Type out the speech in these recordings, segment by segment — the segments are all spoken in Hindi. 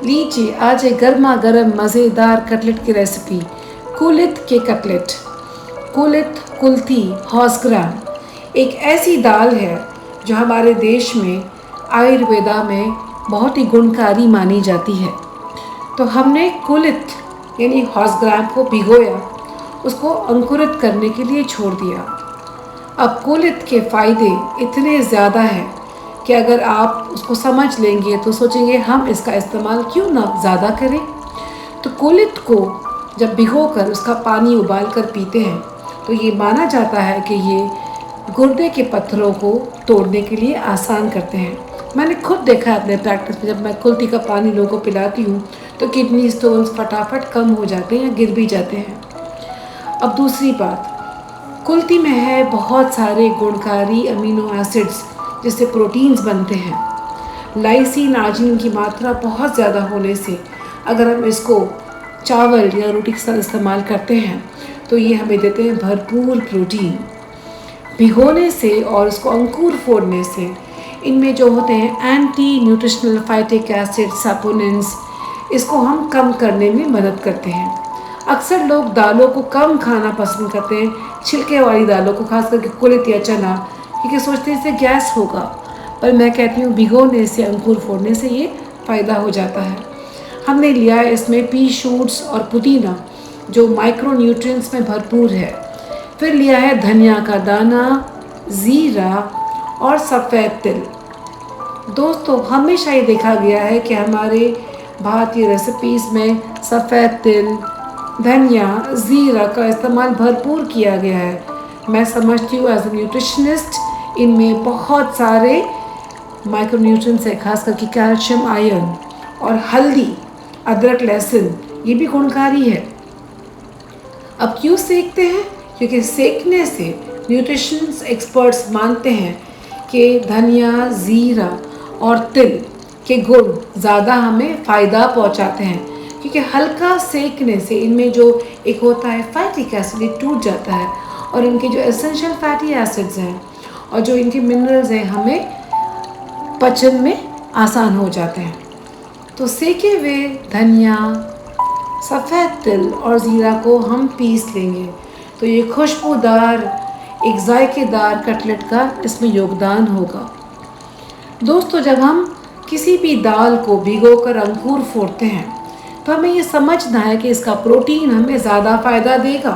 लीजिए आज एक गर्मा गर्म मज़ेदार कटलेट की रेसिपी। कुलित के कटलेट। कुलित, कुल्थी, हॉर्स ग्राम एक ऐसी दाल है जो हमारे देश में आयुर्वेदा में बहुत ही गुणकारी मानी जाती है। तो हमने कुलित यानी हॉर्स ग्राम को भिगोया, उसको अंकुरित करने के लिए छोड़ दिया। अब कुलित के फ़ायदे इतने ज़्यादा हैं कि अगर आप उसको समझ लेंगे तो सोचेंगे हम इसका इस्तेमाल क्यों ना ज़्यादा करें। तो कुलित को जब भिगोकर उसका पानी उबाल कर पीते हैं तो ये माना जाता है कि ये गुर्दे के पत्थरों को तोड़ने के लिए आसान करते हैं। मैंने खुद देखा है अपने प्रैक्टिस में, जब मैं कुल्थी का पानी लोगों को पिलाती हूँ तो किडनी स्टोन्स फटाफट कम हो जाते हैं या गिर भी जाते हैं। अब दूसरी बात, कुल्थी में है बहुत सारे गुणकारी अमीनो एसिड्स जिससे प्रोटीन्स बनते हैं। लाइसिन, आर्जिनिन की मात्रा बहुत ज़्यादा होने से अगर हम इसको चावल या रोटी के साथ इस्तेमाल करते हैं तो ये हमें देते हैं भरपूर प्रोटीन। भिगोने से और उसको अंकुर फोड़ने से इनमें जो होते हैं एंटी न्यूट्रिशनल फाइटिक एसिड सपोनेंट्स, इसको हम कम करने में मदद करते हैं। अक्सर लोग दालों को कम खाना पसंद करते हैं, छिलके वाली दालों को, खास करके कुलित या चना, क्योंकि सोचते हैं इससे गैस होगा। पर मैं कहती हूँ भिगोने से, अंकुर फोड़ने से ये फ़ायदा हो जाता है। हमने लिया है इसमें पी शूट्स और पुदीना जो माइक्रो न्यूट्रिएंट्स में भरपूर है। फिर लिया है धनिया का दाना, ज़ीरा और सफ़ेद तिल। दोस्तों, हमेशा ये देखा गया है कि हमारे भारतीय रेसिपीज़ में सफ़ेद तिल, धनिया, ज़ीरा का इस्तेमाल भरपूर किया गया है। मैं समझती हूँ एज ए न्यूट्रिशनिस्ट इनमें बहुत सारे माइक्रोन्यूट्रिएंट्स है, खास करके कैल्शियम, आयरन। और हल्दी, अदरक, लहसुन ये भी गुणकारी है। अब क्यों सेकते हैं? क्योंकि सेकने से न्यूट्रिशन एक्सपर्ट्स मानते हैं कि धनिया, ज़ीरा और तिल के गुण ज़्यादा हमें फ़ायदा पहुंचाते हैं, क्योंकि हल्का सेकने से इनमें जो एक होता है फैटिक एसिड, ये टूट जाता है और इनके जो एसेंशियल फैटी एसिड्स हैं और जो इनके मिनरल्स हैं हमें पचन में आसान हो जाते हैं। तो सेके हुए धनिया, सफ़ेद तिल और ज़ीरा को हम पीस लेंगे तो ये खुशबूदार एक जायकेदार कटलेट का इसमें योगदान होगा। दोस्तों, जब हम किसी भी दाल को भिगोकर अंकुर फोड़ते हैं तो हमें ये समझना है कि इसका प्रोटीन हमें ज़्यादा फ़ायदा देगा,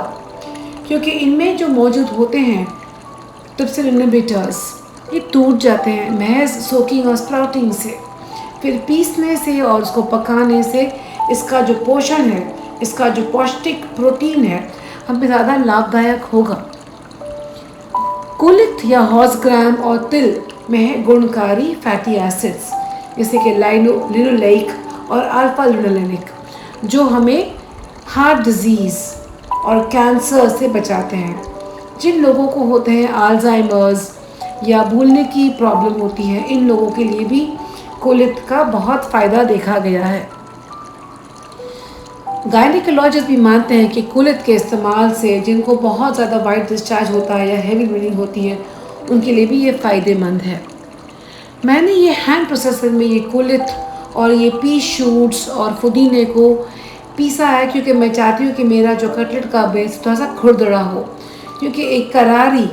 क्योंकि इनमें जो मौजूद होते हैं ट्रिप्सिन इनहिबिटर्स, ये टूट जाते हैं महज सोकिंग और स्प्राउटिंग से। फिर पीसने से और उसको पकाने से इसका जो पोषण है, इसका जो पौष्टिक प्रोटीन है, हमें ज़्यादा लाभदायक होगा। कुलित या हॉर्स ग्राम और तिल में है गुणकारी फैटी एसिड्स जैसे कि लिनोलेइक और अल्फा लिनोलेनिक, जो हमें हार्ट डिजीज़ और कैंसर से बचाते हैं। जिन लोगों को होते हैं अल्जाइमर्स या भूलने की प्रॉब्लम होती है, इन लोगों के लिए भी कुलित का बहुत फ़ायदा देखा गया है। गायनिकोलॉजिस्ट भी मानते हैं कि कुलित के इस्तेमाल से जिनको बहुत ज़्यादा वाइट डिस्चार्ज होता है या हेवी ब्लीडिंग होती है, उनके लिए भी ये फ़ायदेमंद है। मैंने ये हैंड प्रोसेसर में ये कुलित और ये पी शूट्स और पुदीने को पीसा है, क्योंकि मैं चाहती हूँ कि मेरा जो कटलेट का बेस थोड़ा सा खुरदरा हो, क्योंकि एक करारी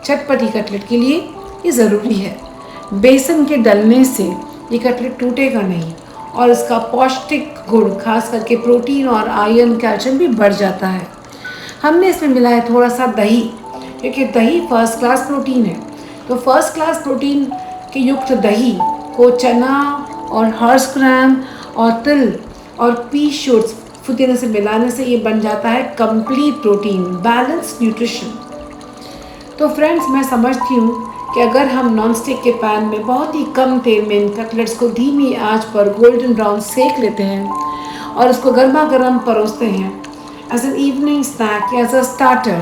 चटपटी कटलेट के लिए ये ज़रूरी है। बेसन के डलने से ये कटलेट टूटेगा नहीं और इसका पौष्टिक गुण, खास करके प्रोटीन और आयरन, कैल्शियम भी बढ़ जाता है। हमने इसमें मिला है थोड़ा सा दही, क्योंकि दही फर्स्ट क्लास प्रोटीन है। तो फर्स्ट क्लास प्रोटीन के युक्त दही को चना और हॉर्स ग्राम और तिल और पी शूट्स, पुदीने से मिलाने से ये बन जाता है कंप्लीट प्रोटीन, बैलेंस न्यूट्रिशन। तो फ्रेंड्स, मैं समझती हूँ कि अगर हम नॉन स्टिक के पैन में बहुत ही कम तेल में इन कटलेट्स को धीमी आंच पर गोल्डन ब्राउन सेक लेते हैं और उसको गर्मा गर्म परोसते हैं एज एन इवनिंग स्नैक या एज अ स्टार्टर,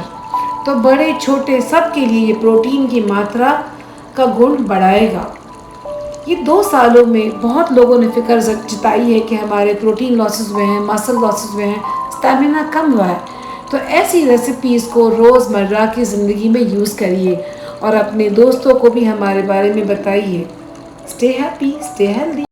तो बड़े छोटे सब के लिए ये प्रोटीन की मात्रा का गुण बढ़ाएगा। ये 2 सालों में बहुत लोगों ने फिक्र जताई है कि हमारे प्रोटीन लॉसेस हुए हैं, मसल लॉसेस हुए हैं, स्टैमिना कम हुआ है। तो ऐसी रेसिपीज़ को रोज़मर्रा की ज़िंदगी में यूज़ करिए और अपने दोस्तों को भी हमारे बारे में बताइए। Stay happy, stay healthy.